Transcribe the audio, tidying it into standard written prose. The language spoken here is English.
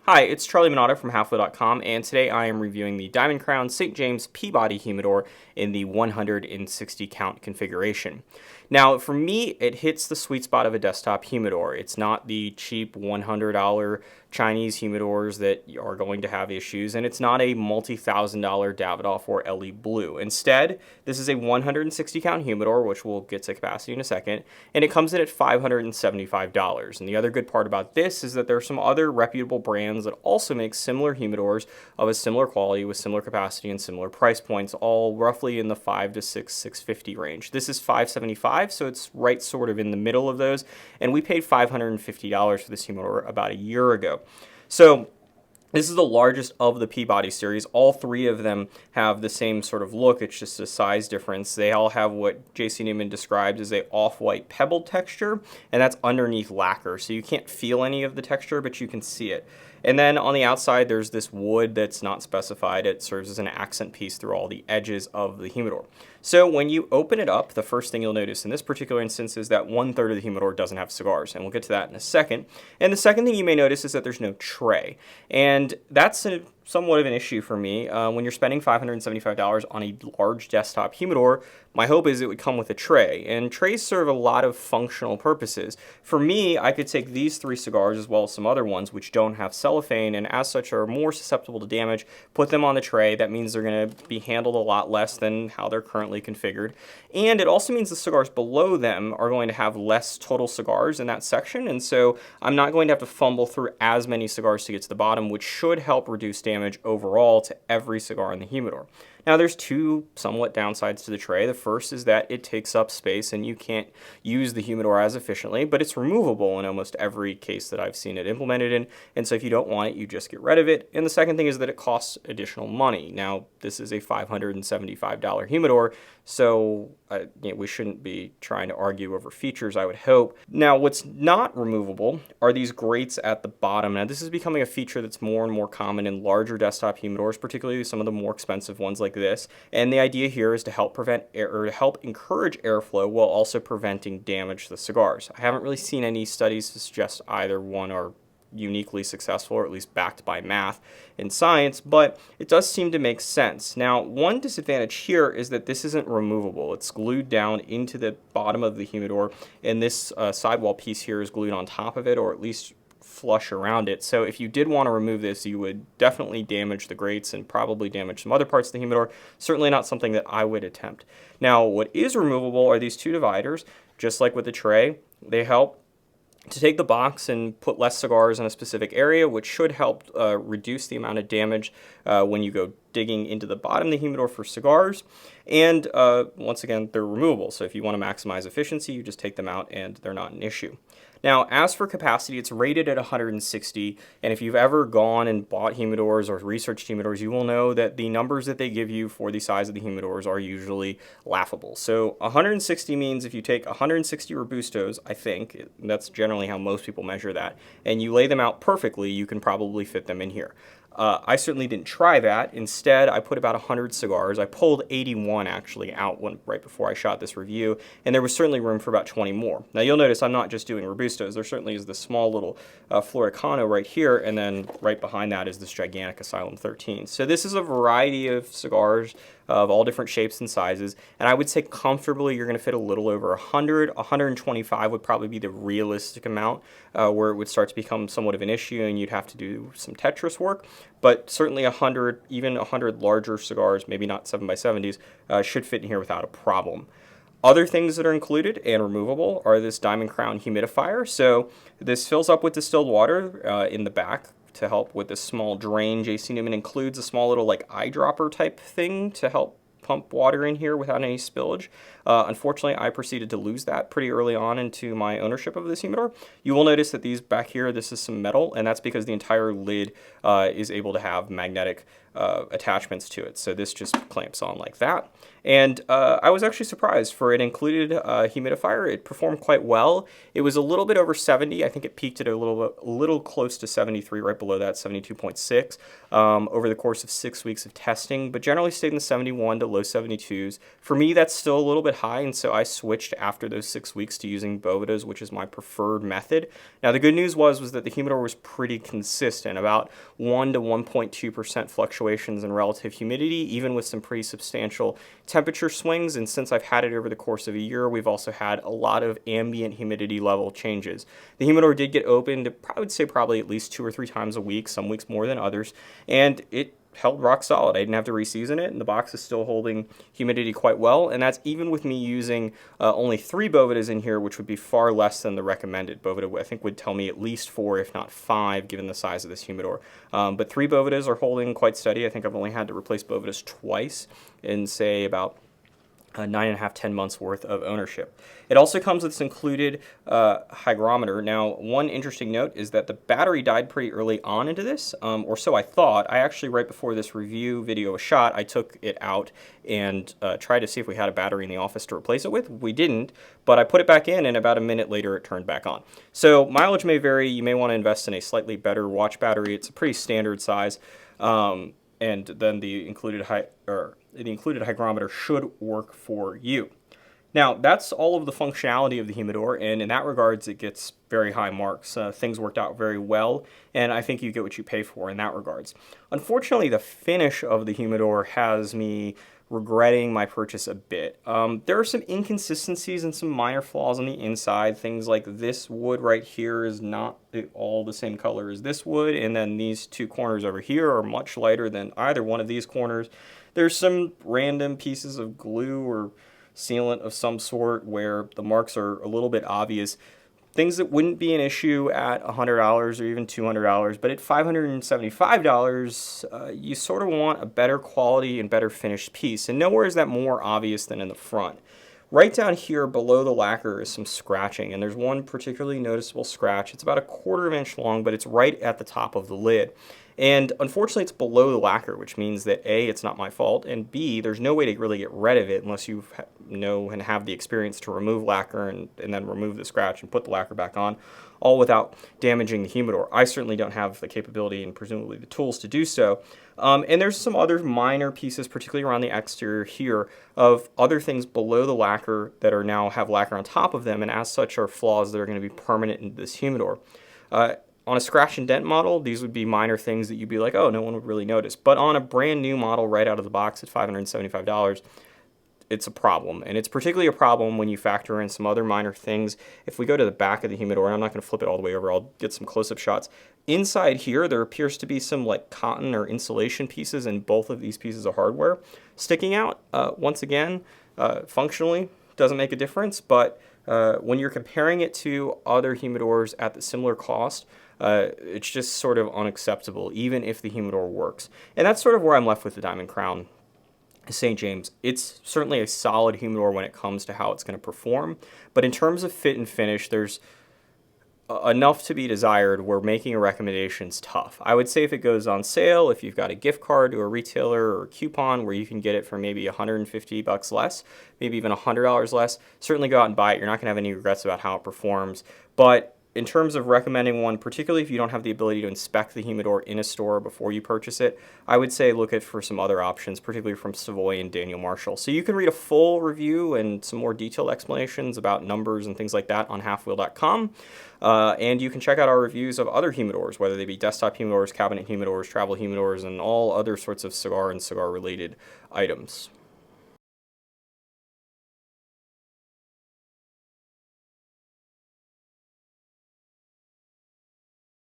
Hi, it's Charlie Minato from halfwheel.com, and today I am reviewing the Diamond Crown St. James Peabody Humidor in the 160 count configuration. Now, for me, it hits the sweet spot of a desktop humidor. It's not the cheap $100 Chinese humidors that are going to have issues, and it's not a multi-$1,000 Davidoff or LE Blue. Instead, this is a 160 count humidor, which we'll get to capacity in a second, and it comes in at $575. And the other good part about this is that there are some other reputable brands that also make similar humidors of a similar quality with similar capacity and similar price points, all roughly in the $5 to $650 range. This is $575, so it's right sort of in the middle of those, and we paid $550 for this humidor about a year ago. So this is the largest of the Peabody series. All three of them have the same sort of look. It's just a size difference. They all have what J.C. Newman described as a off-white pebbled texture, and that's underneath lacquer. So you can't feel any of the texture, but you can see it. And then on the outside, there's this wood that's not specified. It serves as an accent piece through all the edges of the humidor. So when you open it up, the first thing you'll notice in this particular instance is that 1/3 of the humidor doesn't have cigars, and we'll get to that in a second. And the second thing you may notice is that there's no tray. And that's somewhat of an issue for me. When you're spending $575 on a large desktop humidor, my hope is it would come with a tray. And trays serve a lot of functional purposes. For me, I could take these 3 cigars as well as some other ones which don't have cellophane and as such are more susceptible to damage, put them on the tray. That means they're going to be handled a lot less than how they're currently configured. And it also means the cigars below them are going to have less total cigars in that section. And so I'm not going to have to fumble through as many cigars to get to the bottom, which should help reduce damage overall to every cigar in the humidor. Now there's 2 somewhat downsides to the tray. The first is that it takes up space and you can't use the humidor as efficiently, but it's removable in almost every case that I've seen it implemented in, and so if you don't want it, you just get rid of it. And the second thing is that it costs additional money. Now this is a $575 humidor, so we shouldn't be trying to argue over features, I would hope. Now what's not removable are these grates at the bottom. Now this is becoming a feature that's more and more common in larger desktop humidors, particularly some of the more expensive ones like this. And the idea here is to help prevent or to help encourage airflow while also preventing damage to the cigars. I haven't really seen any studies to suggest either one are uniquely successful, or at least backed by math and science, but it does seem to make sense. Now, one disadvantage here is that this isn't removable. It's glued down into the bottom of the humidor, and this sidewall piece here is glued on top of it, or at least flush around it. So if you did want to remove this, you would definitely damage the grates and probably damage some other parts of the humidor. Certainly not something that I would attempt. Now, what is removable are these 2 dividers. Just like with the tray, they help to take the box and put less cigars in a specific area, which should help reduce the amount of damage when you go digging into the bottom of the humidor for cigars. And once again, they're removable. So if you want to maximize efficiency, you just take them out and they're not an issue. Now, as for capacity, it's rated at 160, and if you've ever gone and bought humidors or researched humidors, you will know that the numbers that they give you for the size of the humidors are usually laughable. So 160 means if you take 160 Robustos, I think, that's generally how most people measure that, and you lay them out perfectly, you can probably fit them in here. I certainly didn't try that. Instead, I put about 100 cigars. I pulled 81 actually out right before I shot this review, and there was certainly room for about 20 more. Now you'll notice I'm not just doing Robustos. There certainly is this small little Floricano right here, and then right behind that is this gigantic Asylum 13. So this is a variety of cigars of all different shapes and sizes, and I would say comfortably you're going to fit a little over 100. 125 would probably be the realistic amount where it would start to become somewhat of an issue and you'd have to do some Tetris work, but certainly 100, even 100 larger cigars, maybe not 7x70s, should fit in here without a problem. Other things that are included and removable are this Diamond Crown Humidifier. So this fills up with distilled water in the back to help with this small drain. J.C. Newman includes a small little like eyedropper type thing to help pump water in here without any spillage. Unfortunately, I proceeded to lose that pretty early on into my ownership of this humidor. You will notice that these back here, this is some metal, and that's because the entire lid is able to have magnetic attachments to it. So this just clamps on like that. And I was actually surprised for it included a humidifier. It performed quite well. It was a little bit over 70. I think it peaked at a little close to 73, right below that, 72.6 over the course of 6 weeks of testing, but generally stayed in the 71 to low 72s. For me, that's still a little bit bit high, and so I switched after those 6 weeks to using Bovedas, which is my preferred method. Now, the good news was that the humidor was pretty consistent, about 1 to 1.2% fluctuations in relative humidity, even with some pretty substantial temperature swings. And since I've had it over the course of a year, we've also had a lot of ambient humidity level changes. The humidor did get opened, I would say probably at least 2 or 3 times a week, some weeks more than others, and it held rock solid. I didn't have to reseason it, and the box is still holding humidity quite well, and that's even with me using only 3 Bovedas in here, which would be far less than the recommended. Boveda, I think, would tell me at least 4, if not 5, given the size of this humidor. But 3 Bovedas are holding quite steady. I think I've only had to replace Bovedas twice in, say, about 9.5, 10 months worth of ownership. It also comes with this included hygrometer. Now, one interesting note is that the battery died pretty early on into this, or so I thought. I actually, right before this review video was shot, I took it out and tried to see if we had a battery in the office to replace it with. We didn't, but I put it back in, and about a minute later, it turned back on. So mileage may vary. You may want to invest in a slightly better watch battery. It's a pretty standard size. And then the included hygrometer should work for you. Now, that's all of the functionality of the humidor, and in that regards, it gets very high marks. Things worked out very well, and I think you get what you pay for in that regards. Unfortunately, the finish of the humidor has me regretting my purchase a bit. There are some inconsistencies and some minor flaws on the inside. Things like this wood right here is not all the same color as this wood, and then these 2 corners over here are much lighter than either one of these corners. There's some random pieces of glue or sealant of some sort where the marks are a little bit obvious. Things that wouldn't be an issue at $100 or even $200, but at $575, you sort of want a better quality and better finished piece, and nowhere is that more obvious than in the front. Right down here below the lacquer is some scratching, and there's one particularly noticeable scratch. It's about 1/4 inch long, but it's right at the top of the lid. And unfortunately, it's below the lacquer, which means that A, it's not my fault, and B, there's no way to really get rid of it unless you know and have the experience to remove lacquer and then remove the scratch and put the lacquer back on, all without damaging the humidor. I certainly don't have the capability and presumably the tools to do so. And there's some other minor pieces, particularly around the exterior here, of other things below the lacquer that are now have lacquer on top of them, and as such are flaws that are going to be permanent in this humidor. On a scratch and dent model, these would be minor things that you'd be like, oh, no one would really notice. But on a brand new model right out of the box at $575, it's a problem. And it's particularly a problem when you factor in some other minor things. If we go to the back of the humidor, and I'm not going to flip it all the way over, I'll get some close-up shots. Inside here, there appears to be some like cotton or insulation pieces in both of these pieces of hardware sticking out. Once again, functionally, doesn't make a difference, but when you're comparing it to other humidors at the similar cost, it's just sort of unacceptable, even if the humidor works. And that's sort of where I'm left with the Diamond Crown St. James. It's certainly a solid humidor when it comes to how it's going to perform, but in terms of fit and finish, there's enough to be desired where making a recommendation is tough. I would say if it goes on sale, if you've got a gift card to a retailer or a coupon where you can get it for maybe $150 less, maybe even $100 less, certainly go out and buy it. You're not going to have any regrets about how it performs. But in terms of recommending one, particularly if you don't have the ability to inspect the humidor in a store before you purchase it, I would say look for some other options, particularly from Savoy and Daniel Marshall. So you can read a full review and some more detailed explanations about numbers and things like that on halfwheel.com. And you can check out our reviews of other humidors, whether they be desktop humidors, cabinet humidors, travel humidors, and all other sorts of cigar and cigar-related items.